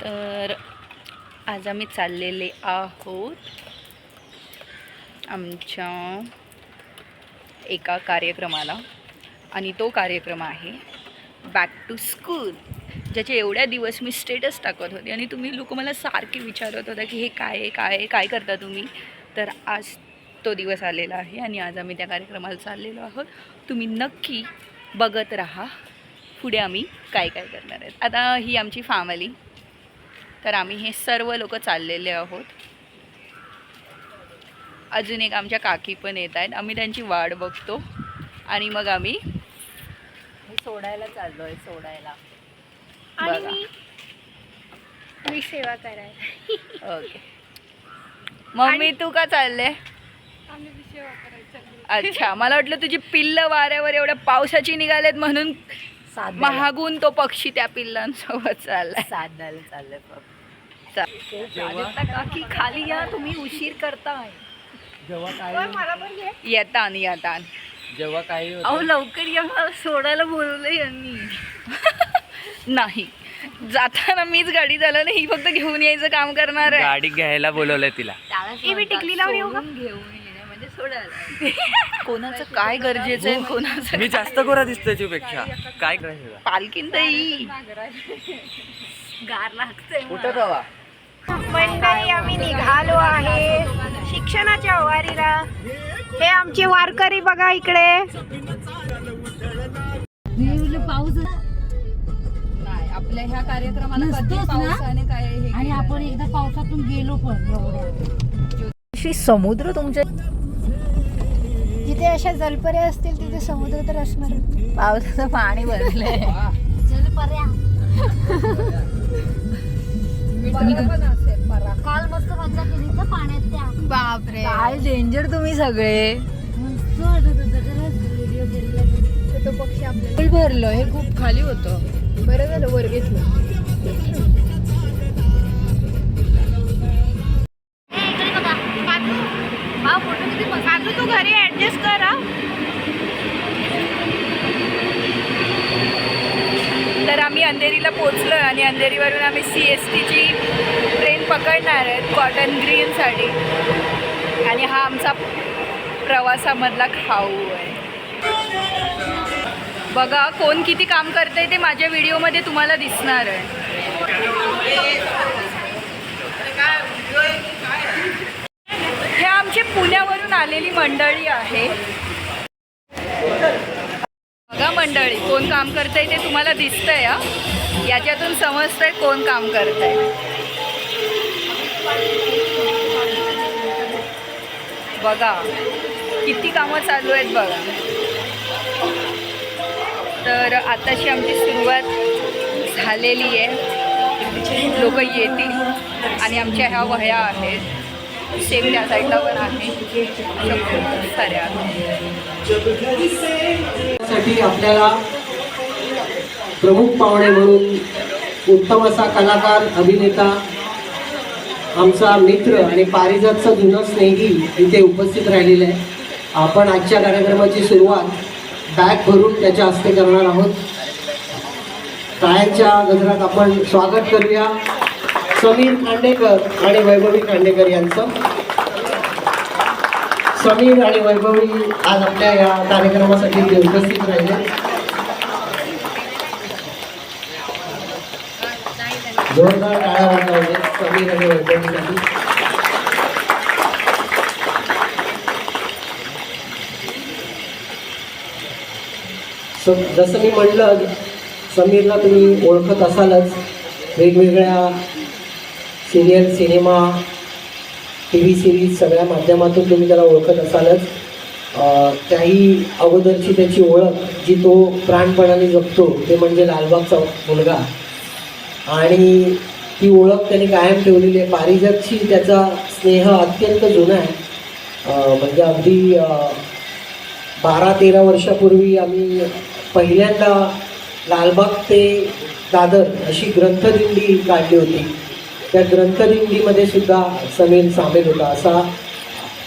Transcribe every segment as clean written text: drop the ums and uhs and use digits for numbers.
तर आज आम्ही चाललेले आहोत आमच्या एका कार्यक्रमाला आणि तो कार्यक्रम आहे बॅक टू स्कूल, ज्याचे एवढ्या दिवस मी स्टेटस टाकत होते आणि तुम्ही लोक मला सारखे विचारत होता की हे काय आहे, काय आहे, काय करता तुम्ही. तर आज तो दिवस आलेला आहे आणि आज आम्ही त्या कार्यक्रमाला चाललेलो आहोत. तुम्ही नक्की बघत राहा पुढे आम्ही काय काय करणार आहेत. आता ही आमची फॅमिली, तर आम्ही हे सर्व लोक चाललेले आहोत. अजून एक आमच्या काकी पण येत आहेत, आम्ही त्यांची वाट बघतो आणि मग आम्ही सोडायला चाललो आहे. सोडायला आणि मी सेवा करायला. ओके मम्मी, तू का चालले? आम्ही सेवा करायला. अच्छा, मला वाटलं तुझी पिल्लं वाऱ्यावर एवढ्या पावसाची निघालेत म्हणून महागून तो पक्षी त्या पिल्लांसोबत चाललाय. साधायला चाललंय. काकी खाली या, तुम्ही उशीर करताय. मला पण घे. येतान जेव्हा काही अहो लवकर या, मला सोडायला बोलवलं यांनी. नाही, जाताना मीच गाडी चालवलं, ही फक्त घेऊन यायचं काम करणार आहे. गाडी घ्यायला बोलवलंय तिला. मी टिकली लावून येऊ का? घेऊन येणे म्हणजे सोडायला. कोणाचं काय गरजेचं आहे, कोणाचं मी जास्त गोरा दिसतोय तुझ्यापेक्षा. काय करायचं? पालखीत येई गार लागतंय. कुठं जावा? मंडळी, आम्ही निघालो आहे शिक्षणाच्या वारीला. हे आमचे वारकरी बघा इकडे. पाऊस नाही आपल्या ह्या कार्यक्रमाला कधी पावसाने काय हे आणि आपण एकदा पावसातून गेलो पण एवढ्या. समुद्र तुमच्या जिथे अशा जलपऱ्या असतील तिथे समुद्र तर असणार. पावसाचं पाणी भरलंय. जलपर्या काल मस्त मजा केली तर पाण्यात. त्या बापरे, काय डेंजर तुम्ही सगळे. मस्त वाटत होतं खरंच व्हिडिओ केलेला. तो पक्षी आपल्याला फुल भरलं, हे खूप खाली होतं. बरं झालं वर घेतलं. इकडे बघा फोटो किती मस्त. काजू तू घरी ऍडजस्ट कर. तर आम्ही अंधेरीला पोचलो आणि अंधेरीवरून आम्ही CSTची ट्रेन पकडणार आहेत कॉटन ग्रीनसाठी. आणि हा आमचा प्रवासामधला खाऊ आहे. बघा कोण किती काम करतंय ते माझ्या व्हिडिओमध्ये तुम्हाला दिसणार आहे. हे आमची पुण्यावरून आलेली मंडळी आहे. बघा मंडळी, कोण काम करतंय ते तुम्हाला दिसतंय. याच्यातून समजतंय कोण काम करतंय. बघा किती कामं चालू आहेत बघा. तर आताची आमची सुरुवात झालेली आहे. लोक येतील आणि आमच्या ह्या वह्या आहेत, सेम त्या साईडला पण आहे, साऱ्या साठी आपल्याला प्रमुख पाहुणे म्हणून उत्तम असा कलाकार, अभिनेता, आमचा मित्र आणि पारिजातचा जुना स्नेही इथे उपस्थित राहिलेला आहे. आपण आजच्या कार्यक्रमाची सुरुवात बॅग भरून त्याच्या हस्ते करणार आहोत. टाळ्यांच्या गजरात आपण स्वागत करूया समीर खांडेकर आणि वैभवी खांडेकर यांचं. समीर आणि वैभवी आज आपल्या या कार्यक्रमासाठी उपस्थित राहिले. जोरदार टाळ्या वाजवले समीर आणि वैभवीसाठी. जसं मी म्हणलं, समीरला तुम्ही ओळखत असालच. वेगवेगळ्या सिरियल, सिनेमा, TV सिरीज सगळ्या माध्यमातून तुम्ही त्याला ओळखत असालच. त्याही अगोदरची त्याची ओळख जी तो प्राणपणाने जगतो ते म्हणजे लालबागचा मुलगा. आणि ती ओळख त्याने कायम ठेवलेली आहे. पारिजातची त्याचा स्नेह अत्यंत जुना आहे. म्हणजे अगदी 12-13 वर्षापूर्वी आम्ही पहिल्यांदा लालबाग ते दादर अशी ग्रंथदिंडी काढली होती. त्या ग्रंथदिंडीमध्ये सुद्धा समीर सामील होता. असा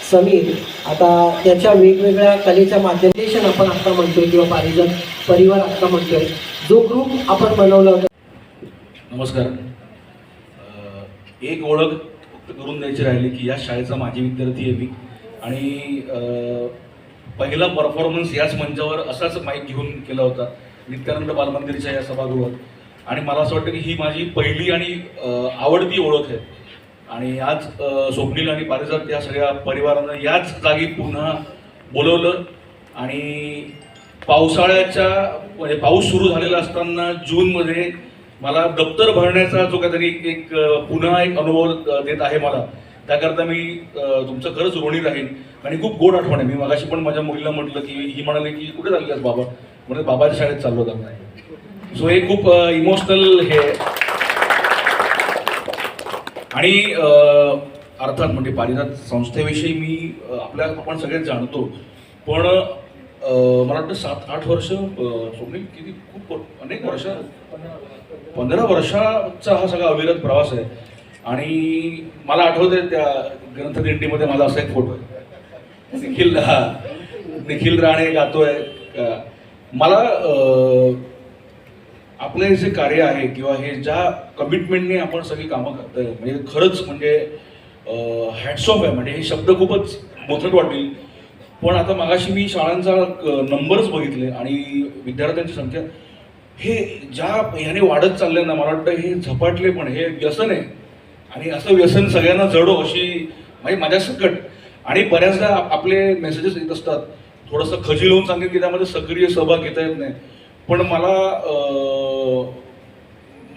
समीर आता त्याच्या वेगवेगळ्या कलेच्या माध्यमातून आपण आत्ता म्हणतोय किंवा पारिजात परिवार आत्ता म्हणतोय, जो ग्रुप आपण बनवला होता. नमस्कार. एक ओळख करून द्यायची राहिली की या शाळेचा माजी विद्यार्थी आहे मी. आणि पहिला परफॉर्मन्स याच मंचावर असाच माईक घेऊन केला होता नित्यानंद बालमंदिरच्या या सभागृहात. आणि मला असं वाटतं की ही माझी पहिली आणि आवडती ओळख आहे. आणि आज स्वप्नील आणि पारिजात या सगळ्या परिवारानं याच जागी पुन्हा बोलवलं. आणि पावसाळ्याच्या म्हणजे पाऊस सुरू झालेला असताना जूनमध्ये मला दप्तर भरण्याचा जो काहीतरी एक पुन्हा एक अनुभव देत आहे मला, त्याकरता मी तुमचं खरंच ऋणी राहीन. आणि खूप गोड आठवण आहे. मी मगाशी पण माझ्या मुलीला म्हटलं की ही म्हणाले की कुठे चाललीस बाबा, म्हणजे बाबाच्या शाळेत चाललो होता. सो हे खूप इमोशनल हे. आणि अर्थात म्हणजे पारिजात संस्थेविषयी मी आपण सगळेच जाणतो, पण मला वाटतं 7-8 वर्ष स्वप्नील किती खूप अनेक वर्ष 15 वर्षाचा हा सगळा अविरत प्रवास आहे. आणि मला आठवतंय त्या ग्रंथदिंडीमध्ये माझा असा एक फोटो आहे, निखिल राणे गातोय. मला आपलं हे जे कार्य आहे किंवा हे ज्या कमिटमेंटने आपण सगळी कामं करतोय म्हणजे खरंच म्हणजे हॅट्स ऑफ आहे. म्हणजे हे शब्द खूपच मोठट वाटेल, पण आता मगाशी मी शाळांचा नंबर्स बघितले आणि विद्यार्थ्यांची संख्या हे ह्याने वाढत चालले ना, मला वाटतं हे झपाटले पण हे व्यसन आहे. आणि असं व्यसन सगळ्यांना जडो अशी म्हणजे माझ्या सकट. आणि बऱ्याचदा आपले मेसेजेस येत असतात, थोडंसं खजी लावून सांगेल की त्यामध्ये सक्रिय सहभाग घेता येत नाही, पण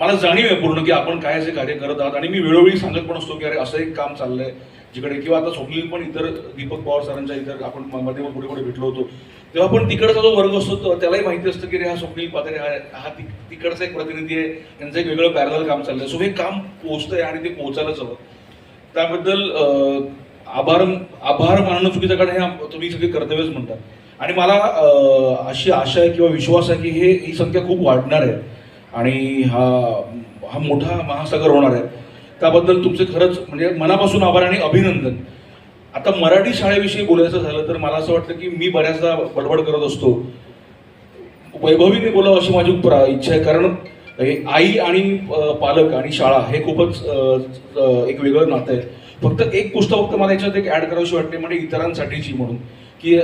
मला जाणीव आहे पूर्ण की आपण काय असे कार्य करत आहात. आणि मी वेळोवेळी सांगत पण असतो की अरे असं एक काम चाललंय जिकडे, किंवा आता स्वप्नील पण इतर दीपक पवार सरांच्या इतर आपण मध्ये पुढे पुढे भेटलो होतो तेव्हा पण तिकडचा जो वर्ग असतो त्यालाही माहिती असतं की रे हा स्वप्नील पात्रे हा तिकडचा एक प्रतिनिधी आहे, त्यांचं एक वेगळं पॅरलल काम चाललंय. सो हे काम पोहोचतंय आणि ते पोहोचायलाच हवं. त्याबद्दल आभार मानणं चुकीचं, कारण हे तुम्ही सगळे कर्तव्यच म्हणतात. आणि मला अशी आशा आहे किंवा विश्वास आहे की ही संख्या खूप वाढणार आहे आणि हा मोठा महासागर होणार आहे. त्याबद्दल तुमचे खरंच म्हणजे मनापासून आभार आणि अभिनंदन. आता मराठी शाळेविषयी बोलायचं झालं तर मला असं वाटतं की मी बऱ्याचदा बडबड करत असतो, वैभवीने बोलावं अशी माझी इच्छा आहे. कारण आई आणि पालक आणि शाळा हे खूपच एक वेगळं नातं आहे. फक्त एक गोष्ट फक्त मला याच्यात एक ॲड करावीशी वाटते, म्हणजे इतरांसाठीची म्हणून की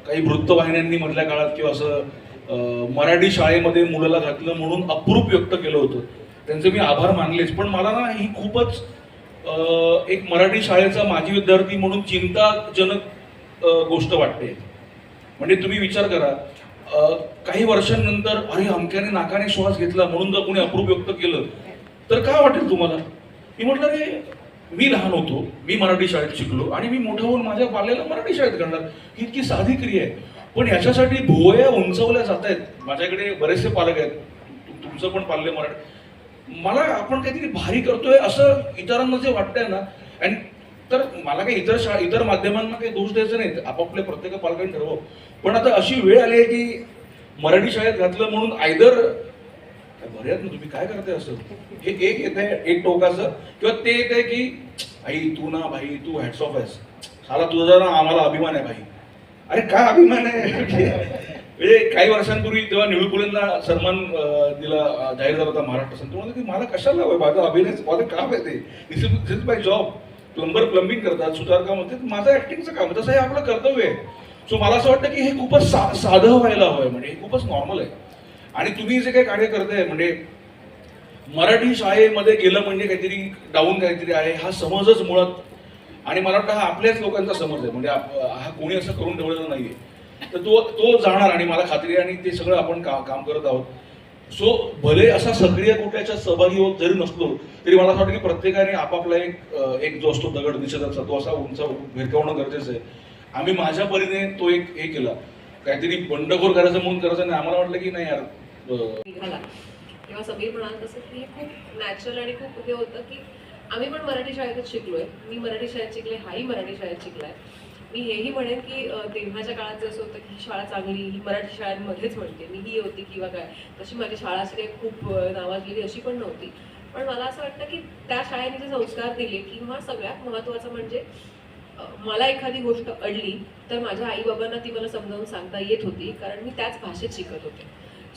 काही वृत्तवाहिन्यांनी मधल्या काळात किंवा असं मराठी शाळेमध्ये मुलाला घातलं म्हणून अप्रूप व्यक्त केलं होतं. त्यांचे मी आभार मानलेच, पण मला ना ही खूपच एक मराठी शाळेचा माजी विद्यार्थी म्हणून चिंताजनक गोष्ट वाटते. म्हणजे तुम्ही विचार करा, काही वर्षांनंतर अरे अमक्याने नाकाने श्वास घेतला म्हणून जर कोणी अप्रूप व्यक्त केलं तर काय वाटेल तुम्हाला? मी म्हटलं रे मी लहान होतो, मी मराठी शाळेत शिकलो आणि मी मोठा होऊन माझ्या पाल्याला मराठी शाळेत करणार, ही इतकी साधी क्रिया आहे. पण याच्यासाठी भुवया उंचवल्या जात आहेत. माझ्याकडे बरेचसे पालक आहेत, तुमचं पण पाल्य मराठी. मला आपण काहीतरी भारी करतोय असं इतरांना जे वाटतंय ना, आणि तर मला काही इतर माध्यमांना काही दोष द्यायचा नाही, आपापल्या प्रत्येक पालकांनी ठरवावं. पण आता अशी वेळ आली आहे की मराठी शाळेत घातलं म्हणून आयदर बरे आहेत ना तुम्ही काय करताय असं, हे एक येत आहे एक टोकाचं, किंवा ते येत आहे की आई तू ना भाई तू हॅट्स ऑफ आहेस, साला तुझा ना आम्हाला अभिमान आहे भाई. अरे काय अभिमान आहे? म्हणजे काही वर्षांपूर्वी जेव्हा निळू फुलेंना सन्मान दिला जाहीर झाला होता महाराष्ट्र संत, म्हणलं की मला कशाला हवंय, माझं अभिनय माझं काम आहे, ते दिस इज माय जॉब. प्लंबिंग करतात, सुतारकाम होते, माझं ऍक्टिंगचं काम, तसं हे आपलं कर्तव्य आहे. सो मला असं वाटतं की हे खूपच साधं व्हायला हवंय, म्हणजे हे खूपच नॉर्मल आहे. आणि तुम्ही जे काही कार्य करताय म्हणजे मराठी शाळेमध्ये गेलं म्हणजे काहीतरी डाऊन काहीतरी आहे हा समजच मुळात, आणि मला वाटतं हा आपल्याच लोकांचा समज आहे. म्हणजे हा कोणी असं करून ठेवलेला नाहीये, तर तो जाणार आणि मला खात्री आहे, आणि ते सगळं आपण काम करत आहोत. सो भले असा सक्रिय कुठल्याच्या सहभागी होत जरी नसलो तरी मला असं वाटतं की प्रत्येकाने आपापला एक जो असतो दगड निषेधाचा तो असा उंच भिरकावणं गरजेचं आहे. आम्ही माझ्या परीने तो एक हे केला, काहीतरी बंडखोर करायचं म्हणून करायचं नाही. आम्हाला वाटलं की नाही यार तेव्हा समीर म्हणाल तसं की खूप नॅचरल आणि खूप हे होतं की आम्ही पण मराठी शाळेतच शिकलोय. मी मराठी शाळेत शिकले, हाही मराठी शाळेत शिकलाय. मी हेही म्हणेन की तेव्हाच्या काळात जसं होतं की ही शाळा चांगली, ही मराठी शाळांमध्येच म्हणते मी ही होती किंवा काय, तशी माझी शाळा अशी काही खूप नावाजलेली अशी पण नव्हती. पण मला असं वाटतं की त्या शाळेने जे संस्कार दिले, किंवा सगळ्यात महत्त्वाचं म्हणजे मला एखादी गोष्ट अडली तर माझ्या आईबाबांना ती मला समजावून सांगता येत होती, कारण मी त्याच भाषेत शिकत होते.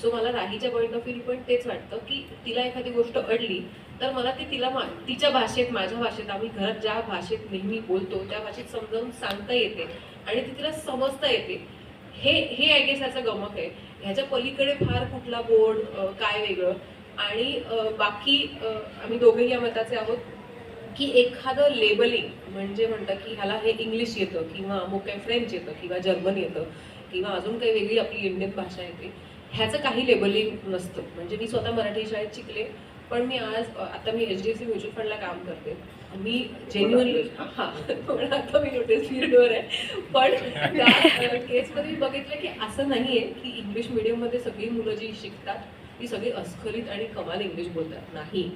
सो मला राहीच्या पॉईंट ऑफ व्ह्यू पण तेच वाटतं की तिला एखादी गोष्ट अडली तर मला ती तिला तिच्या भाषेत, माझ्या भाषेत, आम्ही घरात ज्या भाषेत नेहमी बोलतो त्या भाषेत समजावून सांगता येते आणि ती तिला समजता येते. हे आय गेस ह्याचं गमक आहे. ह्याच्या पलीकडे फार कुठला बोर्ड काय वेगळं. आणि बाकी आम्ही दोघेही या मताचे आहोत की एखादं लेबलिंग म्हणजे म्हणतं की ह्याला हे इंग्लिश येतं किंवा अमुक काही फ्रेंच येतं किंवा जर्मन येतं किंवा अजून काही वेगळी आपली इंडियन भाषा येते, ह्याचं काही लेबलिंग नसतं. म्हणजे मी स्वतः मराठी शाळेत शिकले, पण मी आता मी HDFC म्युच्युअल फंडला काम करते. मी जेन्युअनली पण आता मी नोटीस फील्डवर आहे. पण त्या केसमध्ये मी बघितलं की असं नाही आहे की इंग्लिश मिडियममध्ये सगळी मुलं जी शिकतात ती सगळी अस्खलित आणि कमाल इंग्लिश बोलतात. नाही.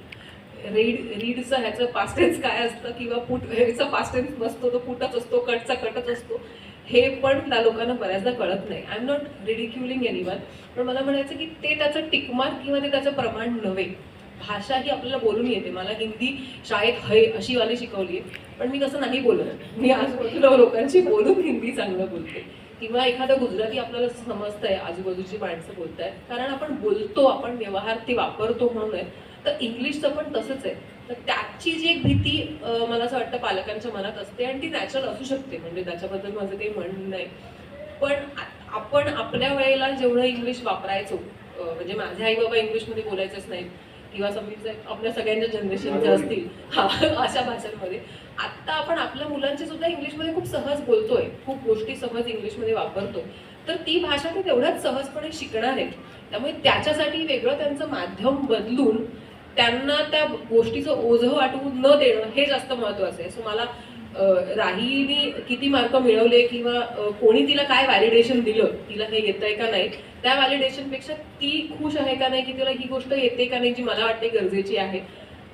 रीडचं ह्याचं पास्ट टेन्स काय असतं किंवा ह्याचा पास्ट टेन्स नसतो, तो पुटच असतो, कटचा कटच असतो, हे पण त्या लोकांना बऱ्याचदा कळत नाही. आय एम नॉट रिडिक्युलिंग एनीवन, पण मला म्हणायचं की ते त्याचं टिकमार्क किंवा ते त्याचं प्रमाण नव्हे. भाषा ही आपल्याला बोलून येते. मला हिंदी शाळेत है अशी वाली शिकवली आहे, पण मी तसं नाही बोलत. मी आजूबाजूला लोकांशी बोलून हिंदी चांगलं बोलते. किंवा एखादं गुजराती आपल्याला समजतंय, आजूबाजूची माणसं बोलतायत, कारण आपण बोलतो, आपण व्यवहार ते वापरतो म्हणून आहे. तर इंग्लिशचं पण तसंच आहे. तर त्याची जी एक भीती मला असं वाटतं पालकांच्या मनात असते आणि ती नॅचरल असू शकते, म्हणजे त्याच्याबद्दल माझं काही म्हणणं नाही. पण आपण आपल्या वेळेला जेवढं इंग्लिश वापरायचो, म्हणजे माझे आई बाबा इंग्लिशमध्ये बोलायचेच नाहीत किंवा समीरचं आपल्या सगळ्यांच्या जनरेशनचे असतील अशा भाषांमध्ये, आत्ता आपण आपल्या मुलांची सुद्धा इंग्लिशमध्ये खूप सहज बोलतोय, खूप गोष्टी सहज इंग्लिशमध्ये वापरतो. तर ती भाषा ते तेवढ्याच सहजपणे शिकणार आहेत. त्यामुळे त्याच्यासाठी वेगळं त्यांचं माध्यम बदलून त्यांना त्या गोष्टीचं ओझं वाटवून न देणं हे जास्त महत्त्वाचं आहे. सो मला राहीने किती मार्क मिळवले किंवा कोणी तिला काय व्हॅलिडेशन दिलं, तिला हे येतंय का नाही, त्या व्हॅलिडेशनपेक्षा ती खुश आहे का नाही, की तिला ही गोष्ट येते का नाही जी मला वाटते गरजेची आहे.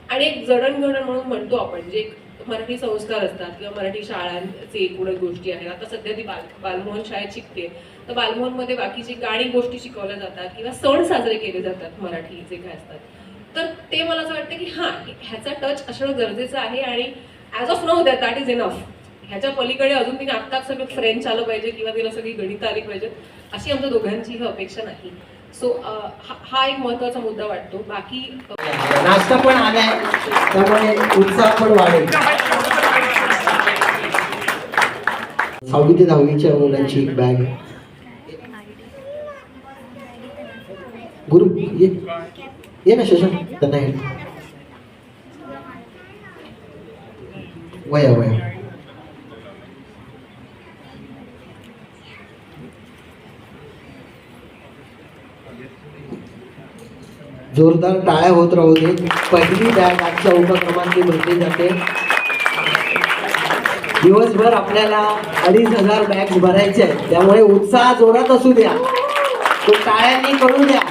आणि एक जडणघडण म्हणून म्हणतो आपण, जे मराठी संस्कार असतात किंवा मराठी शाळांचे एकूण गोष्टी आहेत. आता सध्या ती बालमोहन शाळेत शिकते, तर बालमोहनमध्ये बाकीची गाणी गोष्टी शिकवल्या जातात किंवा सण साजरे केले जातात मराठी जे काय असतात. तर ते मला असं वाटतं की हां, ह्याचा टच असणं गरजेचं आहे. आणि as of now that is enough. ह्याच्या पलीकडे अजून तिने आत्ताच सगळं फ्रेंच आलं पाहिजे किंवा तिला सगळी गणितं आली पाहिजे अशी आमच्या दोघांची ही अपेक्षा नाही. सो हा एक महत्त्वाचा मुद्दा वाटतो. बाकी नाश्ता पण आलाय, त्यामुळे उत्साह पण वाढेल. 6वी ते 10वीच्या मुलांची एक बॅग. गुरु ये ना शशांक, त्यांना हे वया जोरदार टाळ्या होत राहू दे. पहिली बॅग आजच्या उपक्रमांची भेटली जाते. दिवसभर आपल्याला 2,500 बॅग्स भरायचे आहेत, त्यामुळे उत्साह जोरात असू द्या, तो टाळ्यांनी करू द्या.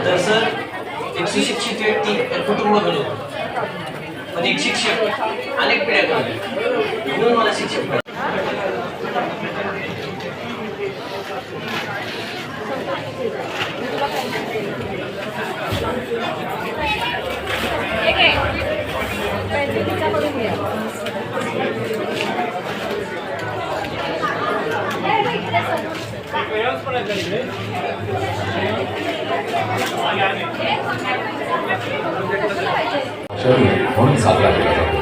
तर सर, एक सुशिक्षित व्यक्ती कुटुंब घडवतो, पण एक शिक्षक अनेक पिढ्या घडवतो. म्हणून मला शिक्षक म्हणून साजरा केला जातो.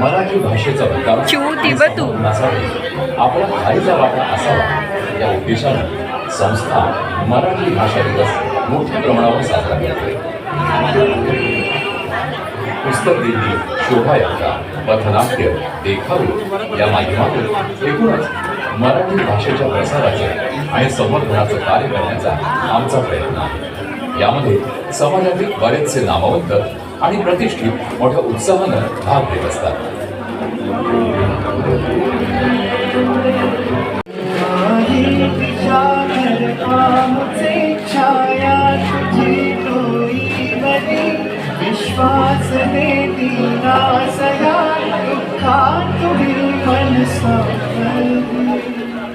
मराठी भाषेचा विकास आपल्या खालीचा वाटा असावा या उद्देशाने संस्था मराठी भाषा दिवस मोठ्या प्रमाणावर साजरा करते. पुस्तक दिंडी, शोभायात्रा, पथनाट्य, देखावे या माध्यमातून एकूणच मराठी भाषेच्या प्रसाराचे आणि संवर्धनाचं कार्य करण्याचा आमचा प्रयत्न आहे. यामध्ये समाजातील बरेचसे नामवंत आणि प्रतिष्ठित मोठ्या उत्साहानं भाग घेत असतात.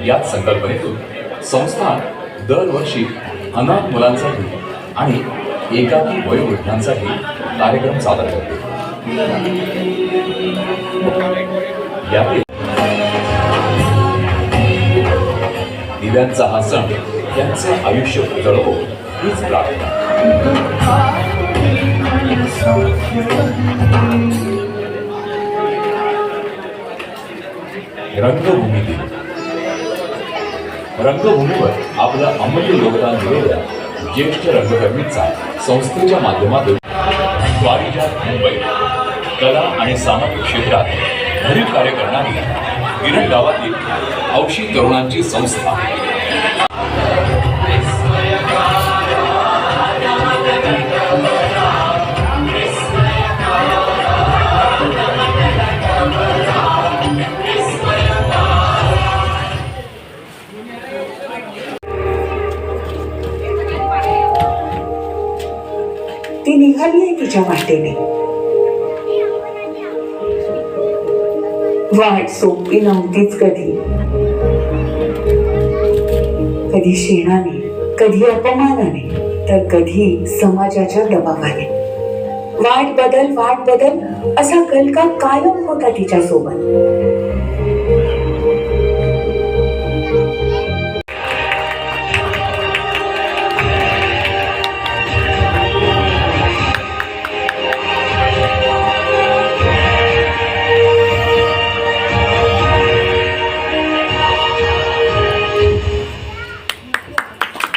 याच संकल्पनेतून संस्थान दरवर्षी अनाथ मुलांसाठी आणि एकाकी वयोवृद्धांसाठी कार्यक्रम सादर करते. यातील दिव्यांचा हा सण त्यांचे आयुष्य जळवो हीच प्रार्थना. रंगभूमी दिन. रंगभूमीवर आपलं अमूल्य योगदान दिलेल्या ज्येष्ठ रंगकर्मींचा संस्थेच्या माध्यमातून पारिजात मुंबई कला आणि सामाजिक क्षेत्रात भरीव कार्य करणारी गिरण गावातील हौशी तरुणांची संस्था. ती निघाली आहे तिच्या वाटेने. वाट सोपी नव्हतीच कधी. कधी शेणाने, कधी अपमानाने, तर कधी समाजाच्या दबावाने. वाट बदल असा कलका कायम होता तिच्या सोबत.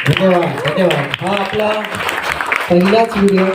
धन्यवाद. हा आपला पहिलाच व्हिडिओ